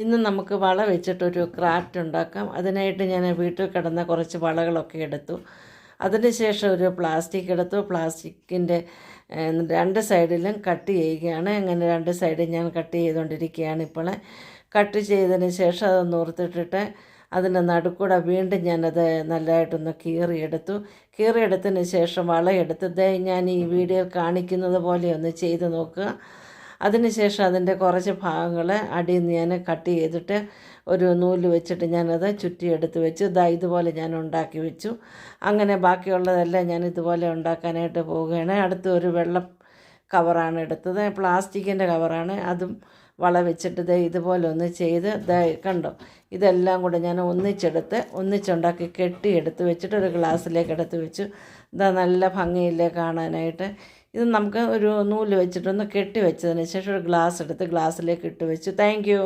ഇന്ന് നമുക്ക് വള വെച്ചിട്ടൊരു ക്രാഫ്റ്റ് ഉണ്ടാക്കാം. അതിനായിട്ട് ഞാൻ വീട്ടിൽ കിടന്ന കുറച്ച് വളകളൊക്കെ എടുത്തു. അതിനുശേഷം ഒരു പ്ലാസ്റ്റിക് എടുത്തു. പ്ലാസ്റ്റിക്കിൻ്റെ രണ്ട് സൈഡിലും കട്ട് ചെയ്യുകയാണ്. അങ്ങനെ രണ്ട് സൈഡും ഞാൻ കട്ട് ചെയ്തുകൊണ്ടിരിക്കുകയാണ്. ഇപ്പോൾ കട്ട് ചെയ്തതിന് ശേഷം അത് നൂർത്തിട്ടിട്ട് അതിൻ്റെ നടുക്കൂടെ വീണ്ടും ഞാനത് നല്ലതായിട്ടൊന്ന് കീറിയെടുത്തതിന് ശേഷം വളയെടുത്ത് ഞാൻ ഈ വീഡിയോയിൽ കാണിക്കുന്നത് പോലെ ഒന്ന് ചെയ്ത് നോക്കുക. അതിനുശേഷം അതിൻ്റെ കുറച്ച് ഭാഗങ്ങൾ അടിയിൽ നിന്ന് ഞാൻ കട്ട് ചെയ്തിട്ട് ഒരു നൂല് വെച്ചിട്ട് ഞാനത് ചുറ്റിയെടുത്ത് വെച്ചു. ഇതുപോലെ ഞാൻ ഉണ്ടാക്കി വെച്ചു. അങ്ങനെ ബാക്കിയുള്ളതെല്ലാം ഞാൻ ഇതുപോലെ ഉണ്ടാക്കാനായിട്ട് പോവുകയാണ്. അടുത്ത ഒരു വെള്ള കവറാണ് എടുത്തത്, പ്ലാസ്റ്റിക്കിൻ്റെ കവറാണ്. അതും വള വെച്ചിട്ട് ഇതുപോലെ ഒന്ന് ചെയ്ത് കണ്ടോ, ഇതെല്ലാം കൂടെ ഞാൻ ഒന്നിച്ചുണ്ടാക്കി കെട്ടിയെടുത്ത് വെച്ചിട്ട് ഒരു ഗ്ലാസ്സിലേക്ക് എടുത്ത് വെച്ചു. നല്ല ഭംഗിയില്ലേ കാണാനായിട്ട്. ഇത് നമുക്ക് ഒരു നൂല് വെച്ചിട്ടൊന്ന് കെട്ടി വെച്ചതിന് ശേഷം ഒരു ഗ്ലാസ് എടുത്ത് ഗ്ലാസ്സിലേക്ക് ഇട്ട് വെച്ചു. Thank you.